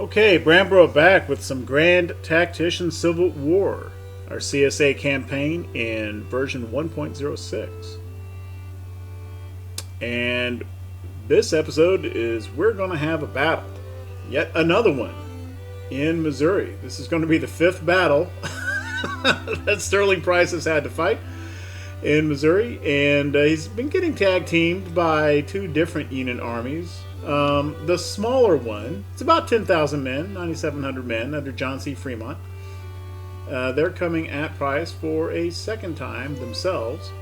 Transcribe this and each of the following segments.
Okay, Brambro back with some Grand Tactician Civil War, our CSA campaign in version 1.06. And this episode is we're going to have a battle. Yet another one in Missouri. This is going to be the fifth battle that Sterling Price has had to fight in Missouri. And he's been getting tag teamed by two different Union armies. The smaller one, it's about 10,000 men, 9,700 men under John C. Fremont. They're coming at Price for a second time themselves.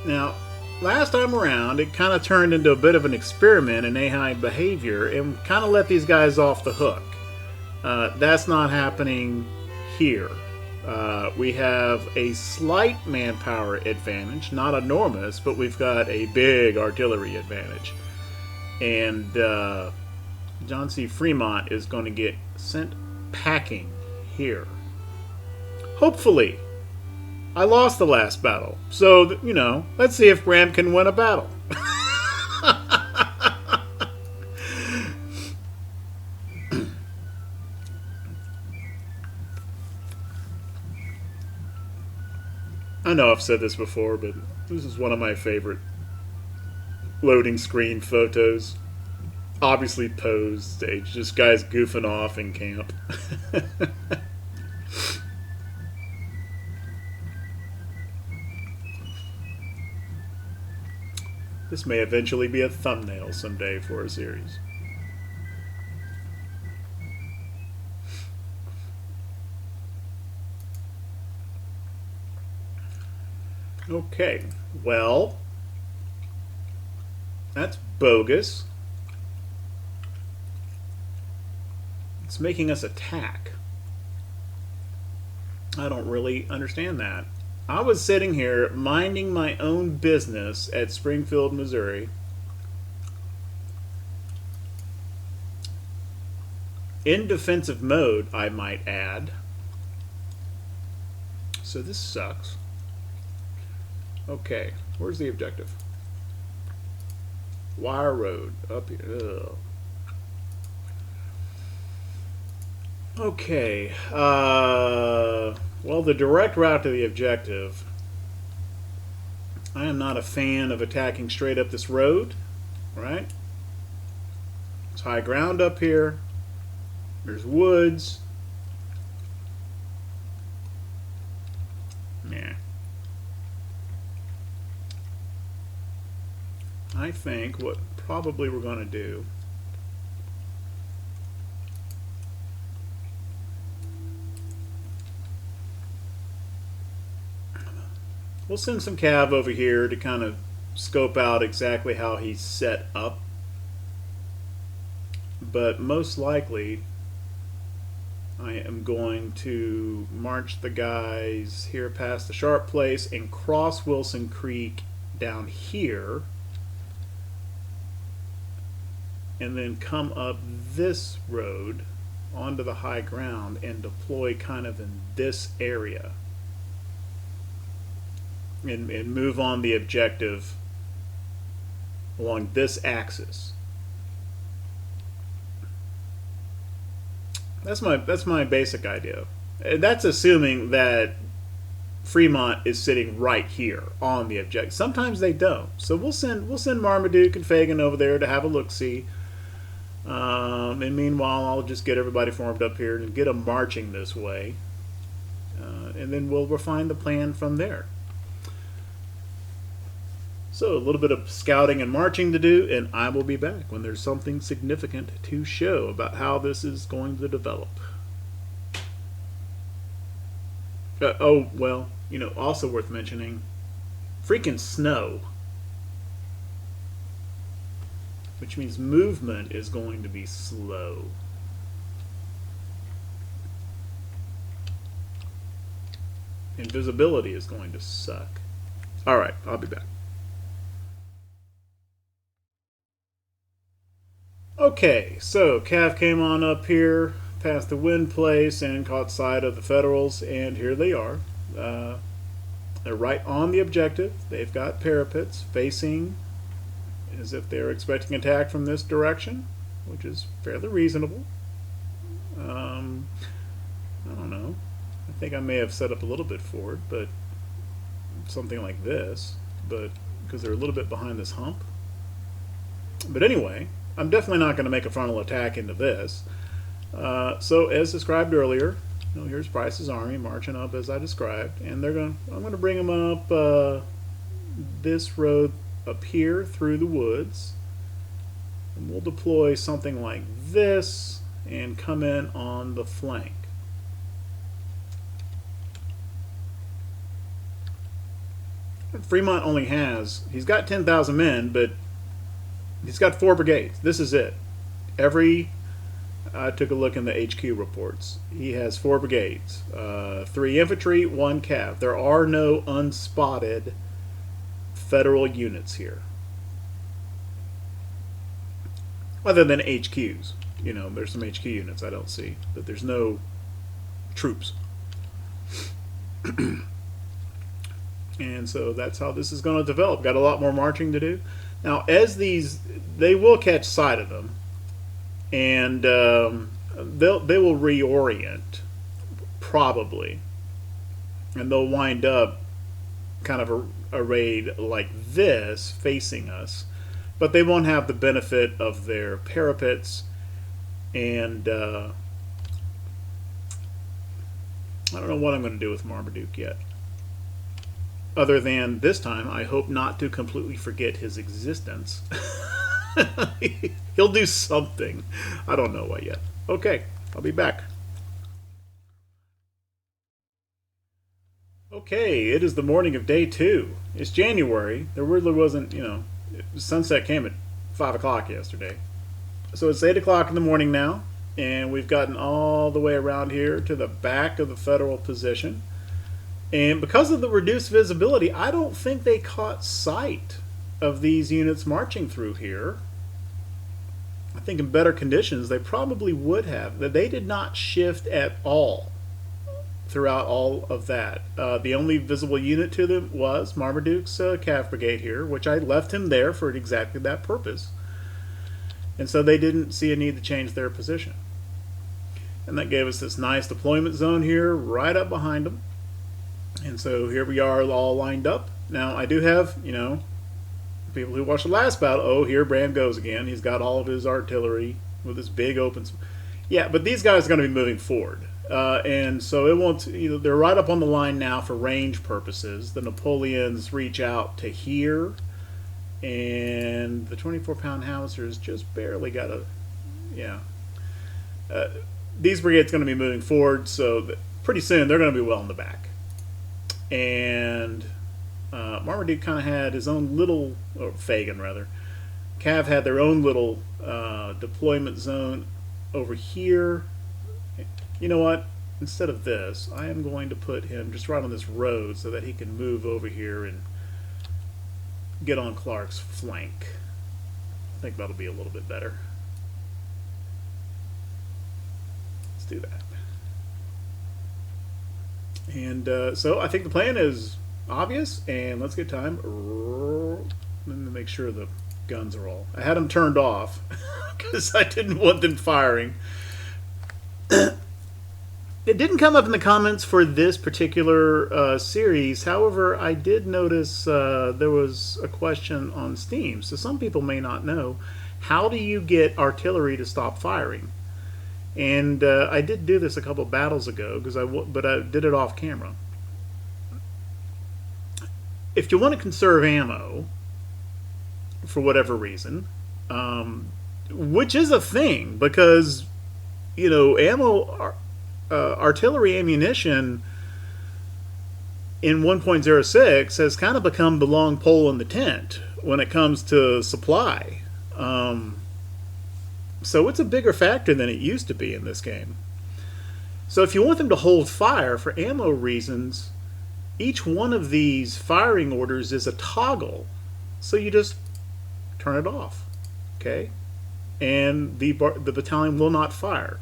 Now, last time around, it kind of turned into a bit of an experiment in AI behavior and kind of let these guys off the hook. That's not happening here. We have a slight manpower advantage, not enormous, but we've got a big artillery advantage. And John C. Fremont is going to get sent packing here. Hopefully. I lost the last battle. So, let's see if Bram can win a battle. I know I've said this before, but this is one of my favorite loading screen photos. Obviously posed stage, just guys goofing off in camp. This may eventually be a thumbnail someday for a series. Okay, well, that's bogus. It's making us attack. I don't really understand that. I was sitting here minding my own business at Springfield, Missouri. In defensive mode, I might add. So this sucks. Okay, where's the objective? Wire Road, up here. Ugh. Okay, well, the direct route to the objective, I am not a fan of attacking straight up this road, right? It's high ground up here. There's woods. Yeah. I think what probably we're going to do we'll send some cav over here to kind of scope out exactly how he's set up. But most likely, I am going to march the guys here past the Sharp Place and cross Wilson Creek down here. And then come up this road onto the high ground and deploy kind of in this area. And move on the objective along this axis. That's my basic idea. That's assuming that Fremont is sitting right here on the objective. Sometimes they don't. So we'll send Marmaduke and Fagan over there to have a look-see. And meanwhile, I'll just get everybody formed up here and get them marching this way. And then we'll refine the plan from there. So a little bit of scouting and marching to do, and I will be back when there's something significant to show about how this is going to develop. Oh, well, also worth mentioning, freaking snow. Which means movement is going to be slow. And visibility is going to suck. Alright, I'll be back. Okay, so Cav came on up here past the wind place and caught sight of the Federals, and here they are. They're right on the objective. They've got parapets facing as if they're expecting attack from this direction. which is fairly reasonable. I don't know. I think I may have set up a little bit forward, but something like this, but because they're a little bit behind this hump. But anyway, I'm definitely not going to make a frontal attack into this. So as described earlier, here's Price's army marching up as I described, and I'm going to bring them up this road up here through the woods, and we'll deploy something like this and come in on the flank. Fremont only he's got 10,000 men, but he's got 4 brigades. This is it. I took a look in the HQ reports. He has 4 brigades, 3 infantry, 1 cav. There are no unspotted federal units here, other than HQs. There's some HQ units I don't see, but there's no troops. And so that's how this is going to develop. Got a lot more marching to do. Now, as they will catch sight of them, and they will reorient, probably, and they'll wind up kind of arrayed like this, facing us, but they won't have the benefit of their parapets, and I don't know what I'm going to do with Marmaduke yet. Other than this time, I hope not to completely forget his existence. He'll do something. I don't know what yet. Okay, I'll be back. Okay, it is the morning of day 2. It's January. There really wasn't, sunset came at 5 o'clock yesterday. So it's 8 o'clock in the morning now, and we've gotten all the way around here to the back of the federal position. And because of the reduced visibility, I don't think they caught sight of these units marching through here. I think in better conditions, they probably would have. They did not shift at all throughout all of that. The only visible unit to them was Marmaduke's Cav Brigade here, which I left him there for exactly that purpose. And so they didn't see a need to change their position. And that gave us this nice deployment zone here right up behind them. And so here we are all lined up. Now, I do have, people who watched the last battle. Oh, here Brand goes again. He's got all of his artillery with this big open. Yeah, but these guys are going to be moving forward. And so it won't, they're right up on the line now for range purposes. The Napoleons reach out to here. And the 24-pound howitzers just barely got these brigades are going to be moving forward. So pretty soon they're going to be well in the back. And Marmaduke kind of had his own little, or Fagan rather, Cav had their own little deployment zone over here. You know what? Instead of this, I am going to put him just right on this road so that he can move over here and get on Clark's flank. I think that'll be a little bit better. Let's do that. And so I think the plan is obvious, and let's get time. Let me make sure the guns are all. I had them turned off because I didn't want them firing. It didn't come up in the comments for this particular series. However, I did notice there was a question on Steam. So some people may not know, how do you get artillery to stop firing? And I did do this a couple battles ago, but I did it off camera. If you want to conserve ammo, for whatever reason, which is a thing, because artillery ammunition in 1.06 has kind of become the long pole in the tent when it comes to supply. So it's a bigger factor than it used to be in this game. So if you want them to hold fire for ammo reasons, each one of these firing orders is a toggle. So you just turn it off, okay? And the battalion will not fire.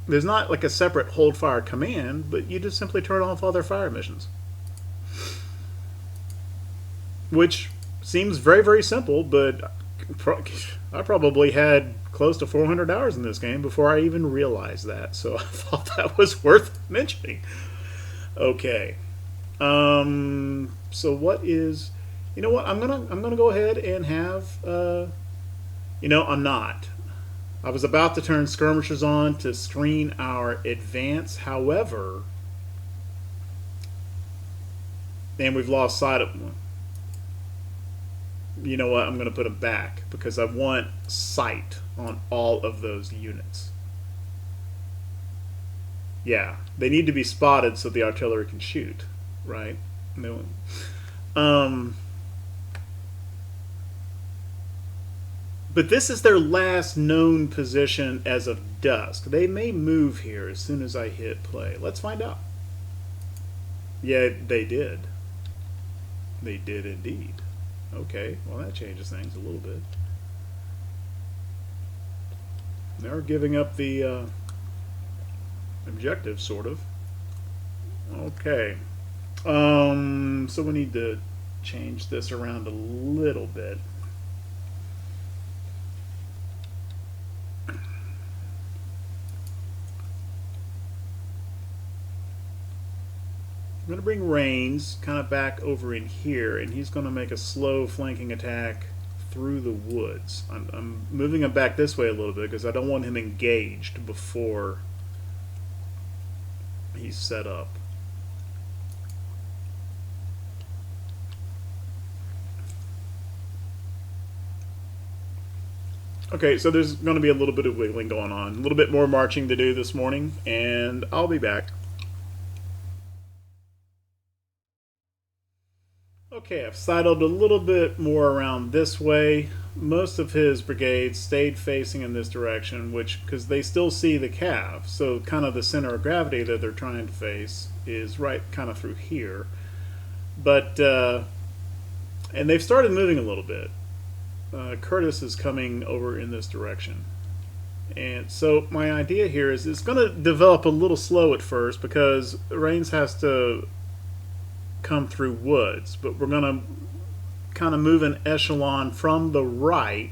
There's not like a separate hold fire command, but you just simply turn off all their fire missions. Which seems very, very simple, but I probably had close to 400 hours in this game before I even realized that. So I thought that was worth mentioning. Okay. So what is? You know what? I'm gonna go ahead and have. I'm not. I was about to turn skirmishers on to screen our advance. However, and we've lost sight of one. You know what? I'm going to put them back because I want sight on all of those units. Yeah, they need to be spotted so the artillery can shoot, right? No. But this is their last known position as of dusk. They may move here as soon as I hit play. Let's find out. Yeah, they did. They did indeed. Okay, well that changes things a little bit. They're giving up the objective, sort of. Okay. So we need to change this around a little bit. I'm going to bring Reigns kind of back over in here, and he's going to make a slow flanking attack through the woods. I'm moving him back this way a little bit because I don't want him engaged before he's set up. Okay, so there's going to be a little bit of wiggling going on, a little bit more marching to do this morning, and I'll be back. Okay, I've sidled a little bit more around this way. Most of his brigades stayed facing in this direction, because they still see the cav, so kind of the center of gravity that they're trying to face is right kind of through here. But, and they've started moving a little bit. Curtis is coming over in this direction. And so my idea here is it's going to develop a little slow at first because Reigns has to come through woods, but we're going to kind of move an echelon from the right,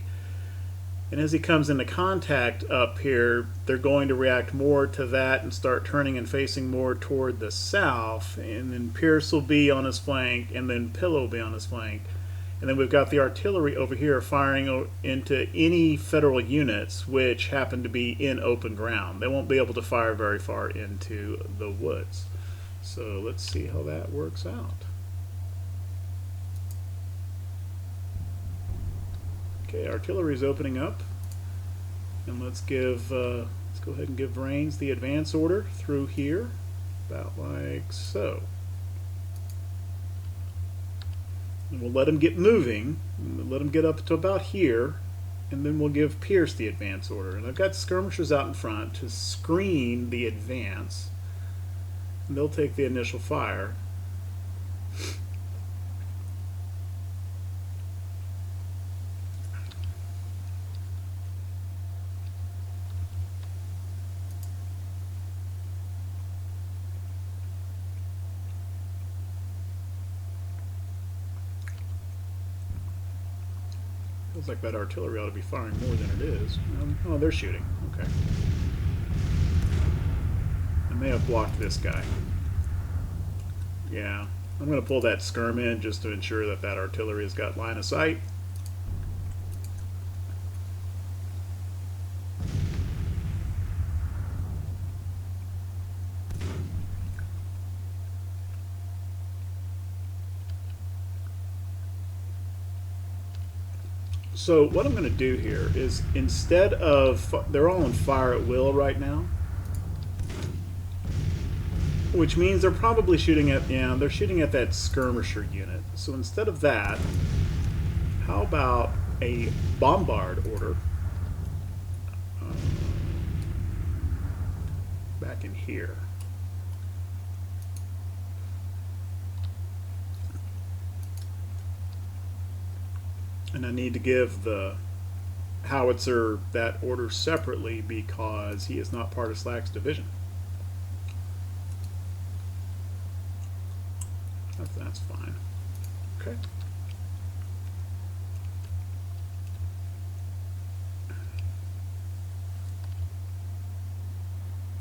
and as he comes into contact up here, they're going to react more to that and start turning and facing more toward the south, and then Pierce will be on his flank, and then Pillow will be on his flank, and then we've got the artillery over here firing into any federal units which happen to be in open ground. They won't be able to fire very far into the woods. So let's see how that works out. Okay, artillery's opening up, and let's go ahead and give Reigns the advance order through here, about like so. And we'll let him get moving, we'll let him get up to about here, and then we'll give Pierce the advance order. And I've got skirmishers out in front to screen the advance. And they'll take the initial fire. Feels like that artillery ought to be firing more than it is. Oh, they're shooting. Okay. I may have blocked this guy. Yeah, I'm going to pull that skirm in just to ensure that that artillery has got line of sight. So what I'm going to do here is, instead of, they're all on fire at will right now, which means they're probably shooting at, yeah, they're shooting at that skirmisher unit. So instead of that, how about a bombard order back in here? And I need to give the howitzer that order separately because he is not part of Slack's division. That's fine. Okay.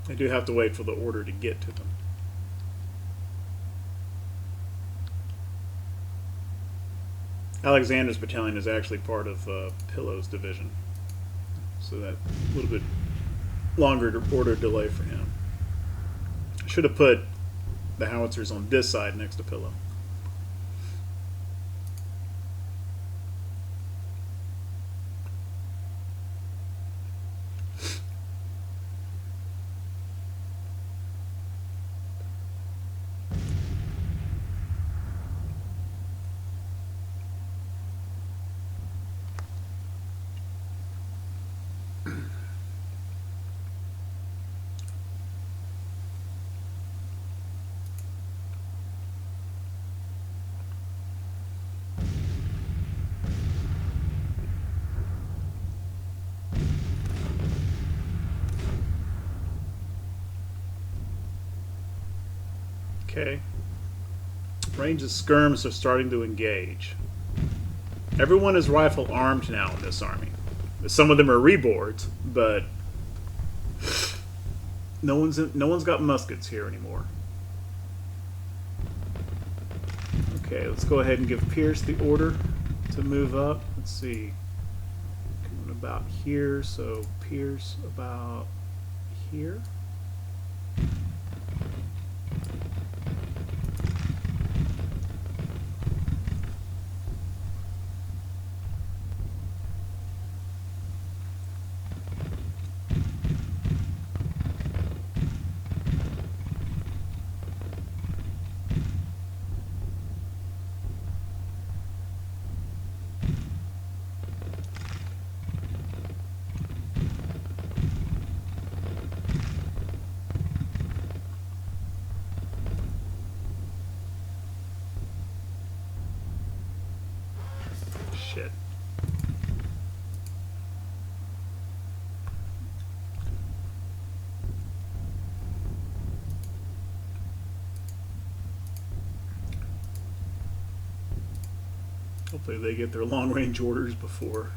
I do have to wait for the order to get to them. Alexander's battalion is actually part of Pillow's division, so that a little bit longer order delay for him. I should have put the howitzers on this side next to Pillow. Okay. Range of skirms are starting to engage. Everyone is rifle armed now in this army. Some of them are reboards, but no one's got muskets here anymore. Okay, let's go ahead and give Pierce the order to move up. Let's see. Coming about here, so Pierce about here. Shit. Hopefully they get their long-range orders before.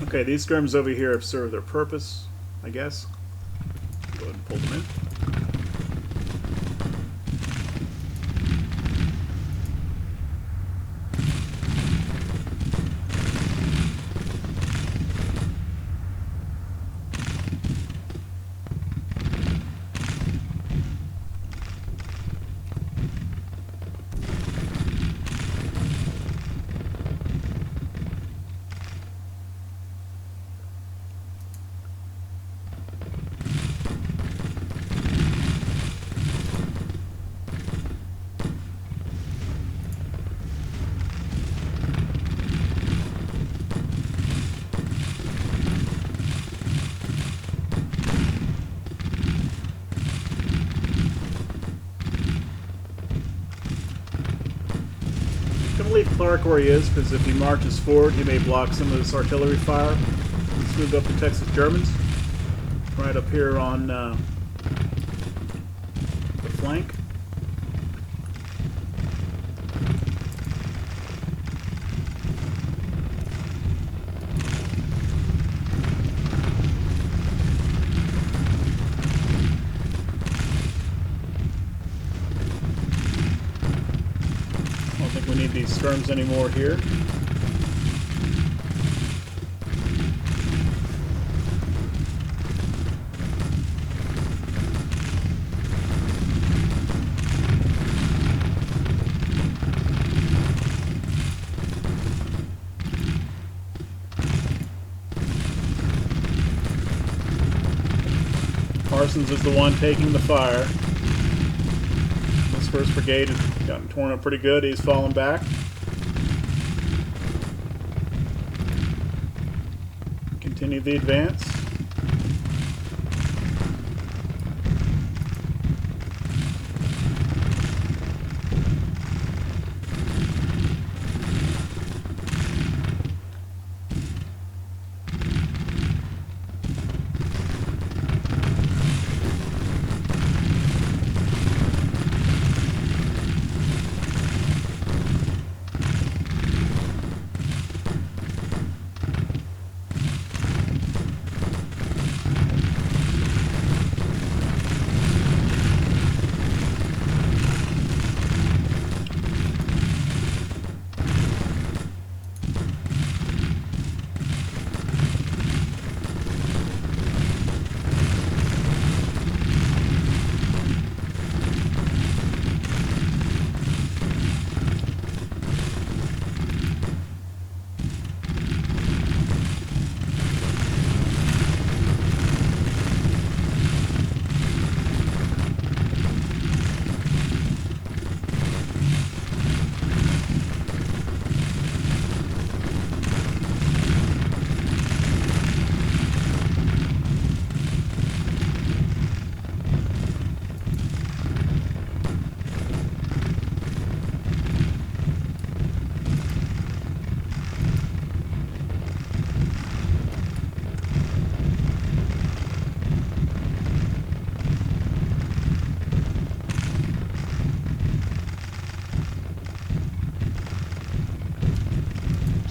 Okay, these skirms over here have served their purpose, I guess. Go ahead and pull them in. Leave Clark where he is, because if he marches forward, he may block some of this artillery fire. Let's move up the Texas Germans. Right up here on the flank. I don't think we need these skirms anymore here. Parsons is the one taking the fire. This first brigade has gotten torn up pretty good. He's fallen back. Continue the advance.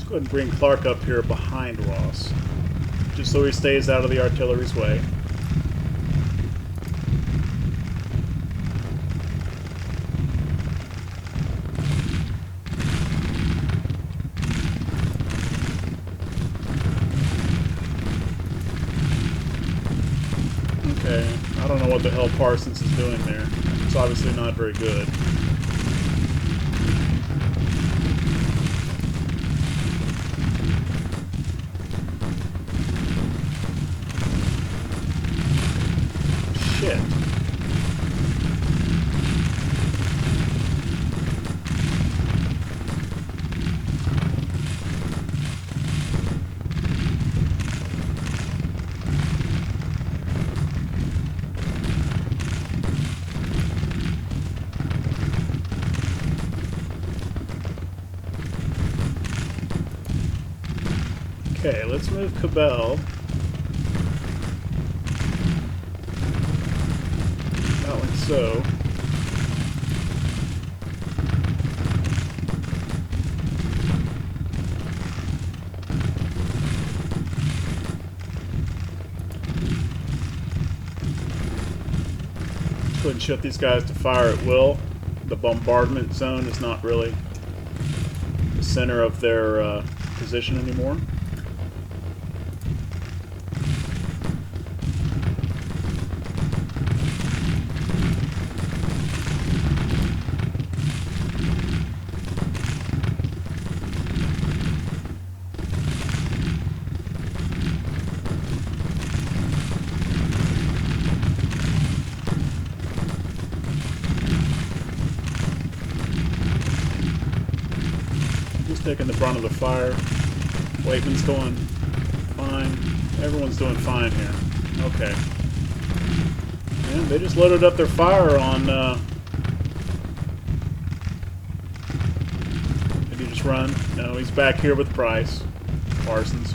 Go ahead and bring Clark up here behind Ross, just so he stays out of the artillery's way. Okay, I don't know what the hell Parsons is doing there. It's obviously not very good. Shit. Okay, let's move Cabell. About like so. Go ahead and shut these guys to fire at will. The bombardment zone is not really the center of their position anymore. Taking the brunt of the fire. Waitman's going fine. Everyone's doing fine here. Okay. And they just loaded up their fire on... Did he just run? No, he's back here with Price. Parsons.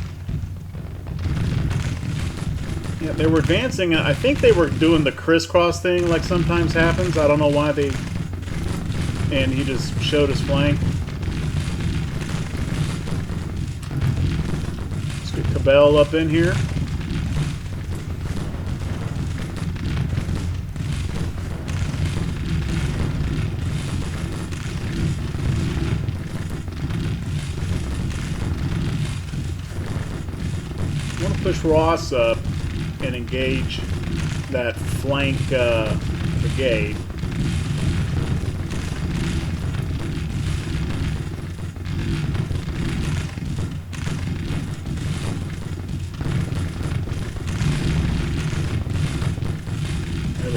Yeah, they were advancing. I think they were doing the crisscross thing like sometimes happens. I don't know why they... And he just showed his flank. Cabell up in here. I want to push Ross up and engage that flank brigade.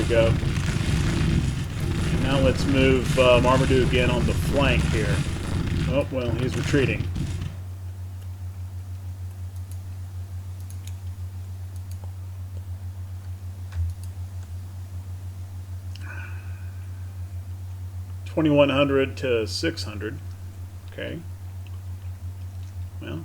Go. And now let's move Marmaduke in on the flank here. Oh, well, he's retreating. $2,100 to $600. Okay. Well.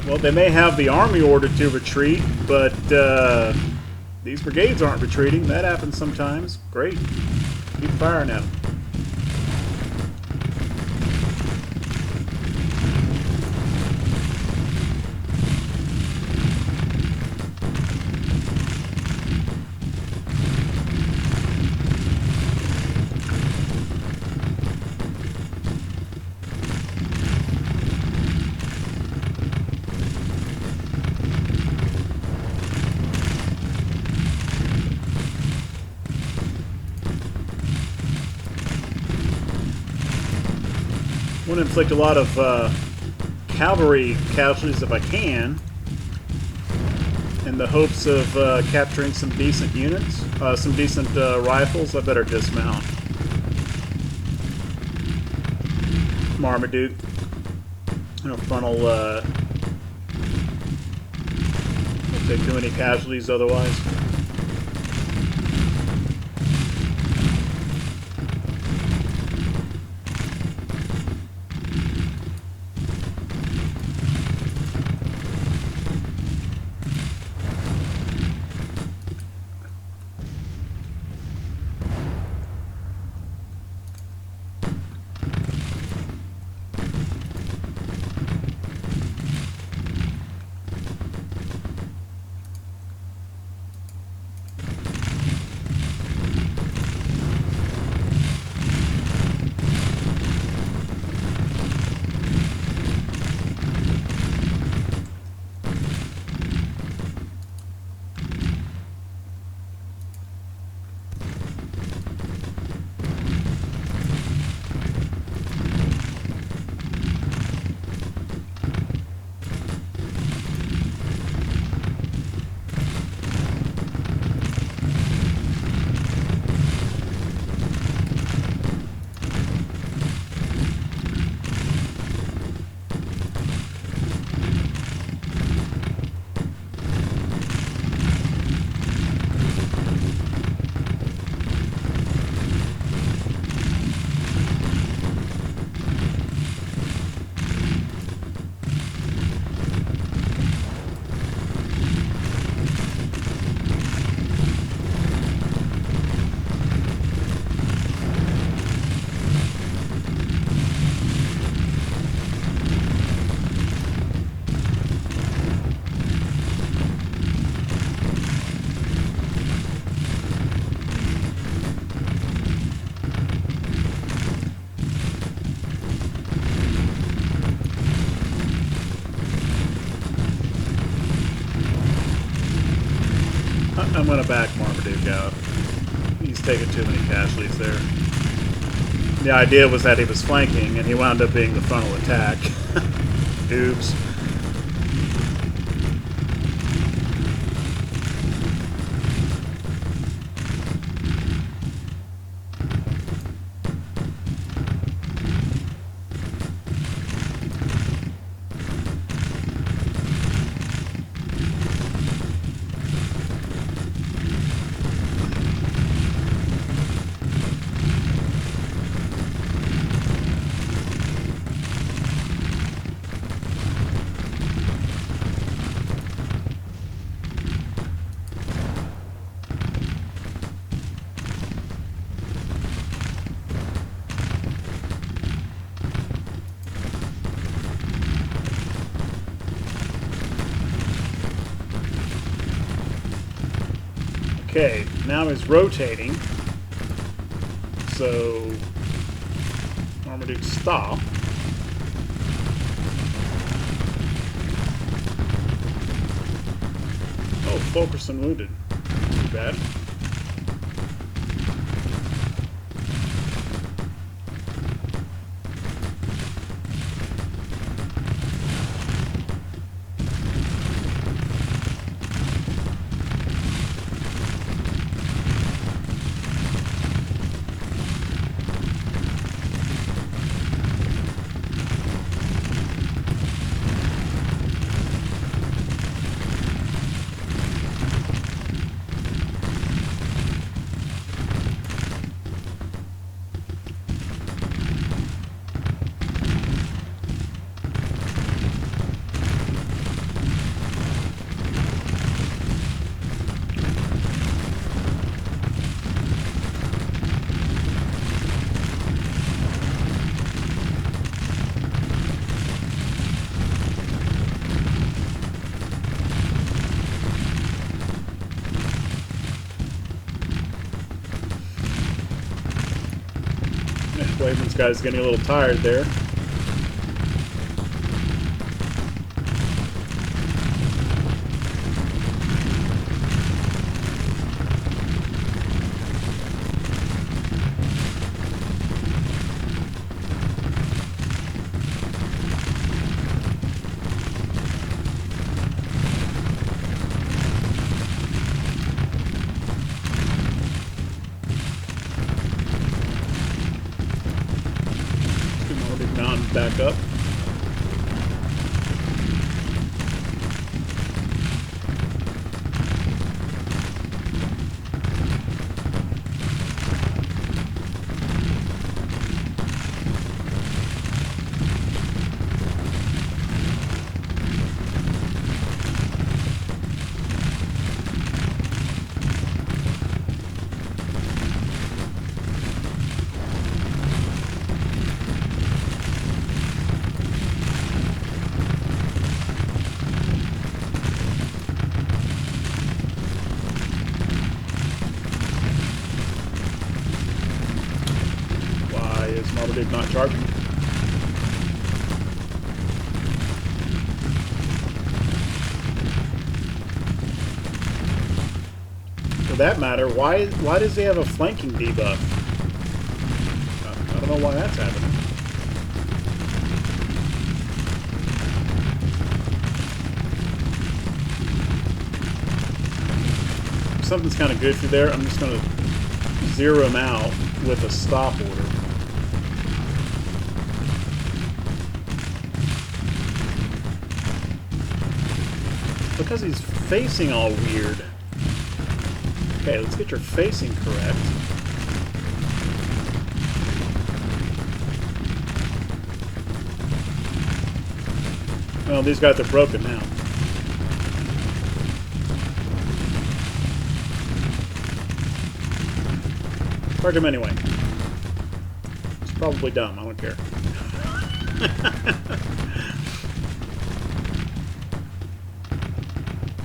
Well, they may have the army order to retreat, but these brigades aren't retreating. That happens sometimes. Great. Keep firing at them. I want to inflict a lot of cavalry casualties if I can, in the hopes of capturing some decent units, some decent rifles. I better dismount. Marmaduke. And a frontal Take too many casualties otherwise. I'm going to back Marmaduke out. He's taking too many casualties there. The idea was that he was flanking, and he wound up being the frontal attack. Oops. Okay, now he's rotating. So, Marmaduke, stop. Oh, Fulkerson wounded. Too bad. Wayman's guy's getting a little tired there. Back up. Is Marmaduke not charging? For that matter, why does he have a flanking debuff? I don't know why that's happening. Something's kind of goofy there. I'm just going to zero him out with a stop order. Because he's facing all weird. Okay, let's get your facing correct. Well, these guys are broken now. Charge him anyway. It's probably dumb, I don't care.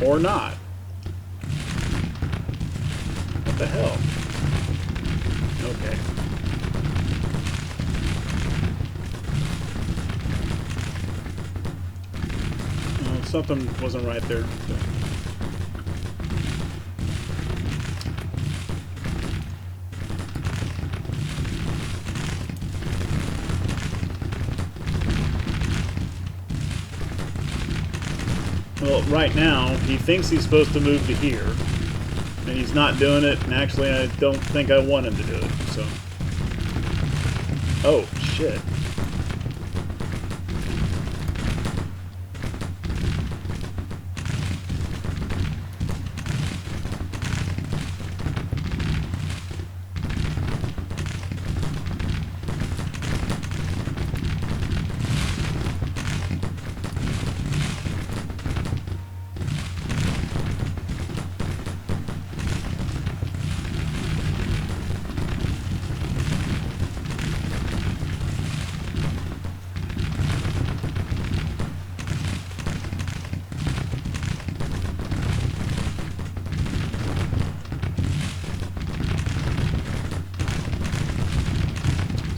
Or not. What the hell? Okay. Oh, something wasn't right there. Well, right now, he thinks he's supposed to move to here, and he's not doing it, and actually I don't think I want him to do it, so... Oh, shit.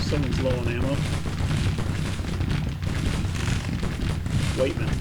Someone's low on ammo. Wait a minute.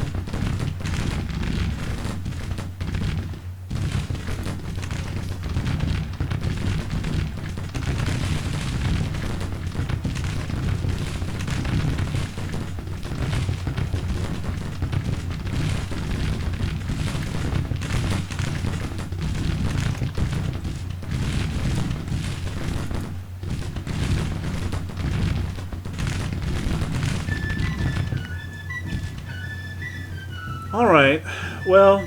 Alright, well,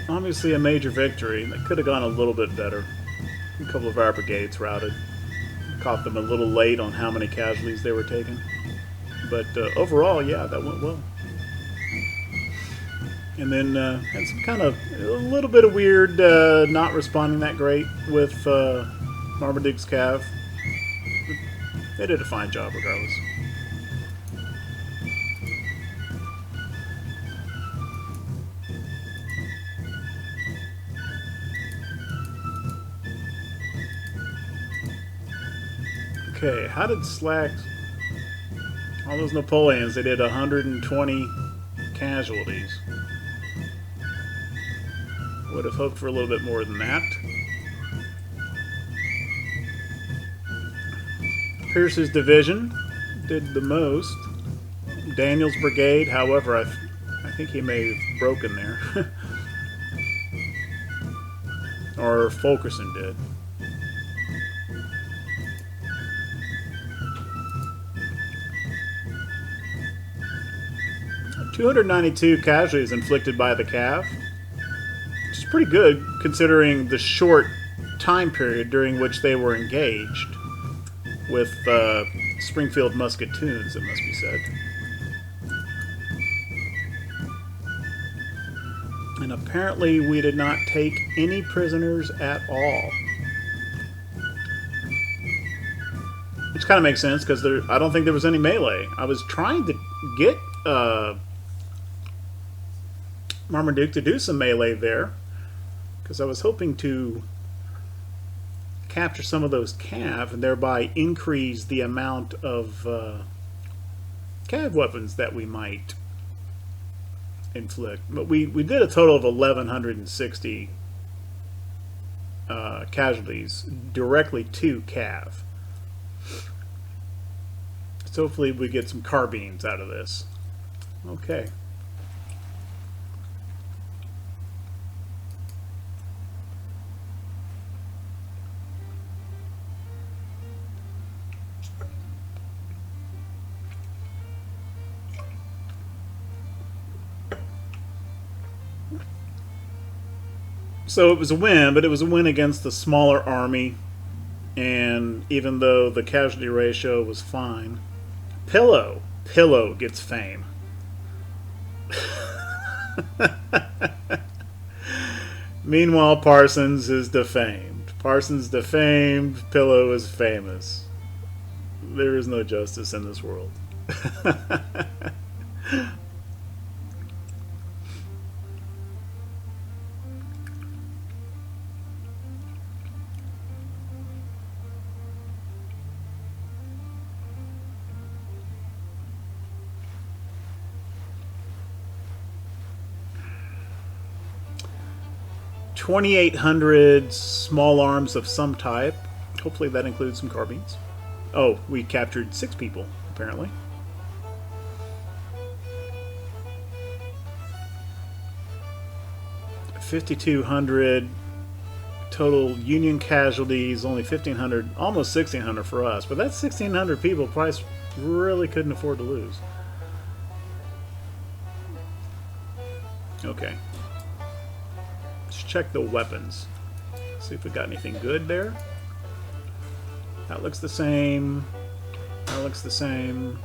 obviously a major victory. That could have gone a little bit better. A couple of our brigades routed. Caught them a little late on how many casualties they were taking. But overall, yeah, that went well. And then had some kind of, a little bit of weird not responding that great with Marmaduke's Cav. But they did a fine job regardless. Okay, how did Slack... All those Napoleons, they did 120 casualties. Would have hoped for a little bit more than that. Pierce's division did the most. Daniel's brigade, however, I think he may have broken there. Or Fulkerson did. 292 casualties inflicted by the Cav, which is pretty good considering the short time period during which they were engaged with Springfield musketoons, it must be said. And apparently we did not take any prisoners at all. Which kind of makes sense because I don't think there was any melee. I was trying to get Marmaduke to do some melee there because I was hoping to capture some of those cav and thereby increase the amount of cav weapons that we might inflict. But we did a total of 1,160 casualties directly to cav. So hopefully we get some carbines out of this. Okay. So it was a win, but it was a win against the smaller army, and even though the casualty ratio was fine, Pillow gets fame. Meanwhile, Parsons is defamed. Parsons defamed, Pillow is famous. There is no justice in this world. 2,800 small arms of some type. Hopefully that includes some carbines. Oh, we captured 6 people, apparently. $5,200 total Union casualties, only 1,500, almost 1,600 for us. But that's 1,600 people Price really couldn't afford to lose. Okay. Let's check the weapons. See if we got anything good there. That looks the same. That looks the same.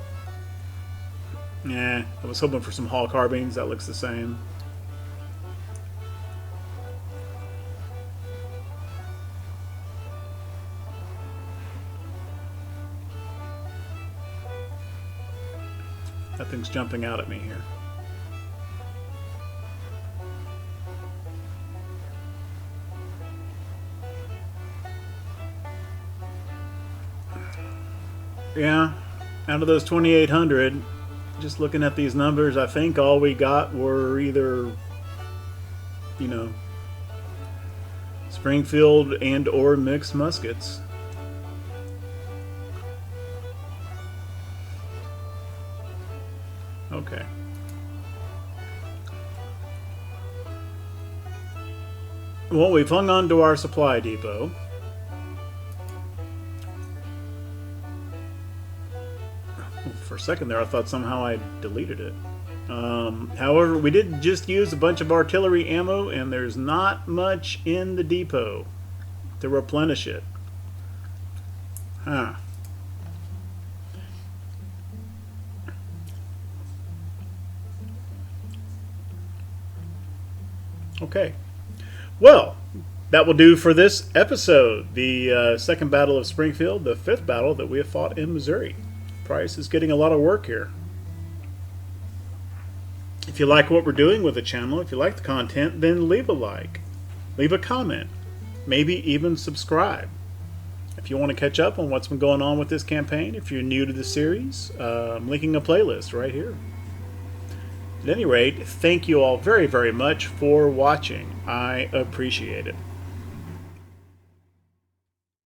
Yeah, I was hoping for some Hall carbines. That looks the same. Nothing's jumping out at me here. Yeah, out of those 2,800, just looking at these numbers, I think all we got were either, you know, Springfield and or mixed muskets. Okay. Well, we've hung on to our supply depot. For a second there, I thought somehow I deleted it. However, we did just use a bunch of artillery ammo, and there's not much in the depot to replenish it. Huh. Okay. Well, that will do for this episode. The second battle of Springfield, the 5th battle that we have fought in Missouri. Price is getting a lot of work here. If you like what we're doing with the channel, if you like the content, then leave a like, leave a comment, maybe even subscribe. If you want to catch up on what's been going on with this campaign, if you're new to the series, I'm linking a playlist right here. At any rate, thank you all very, very much for watching. I appreciate it.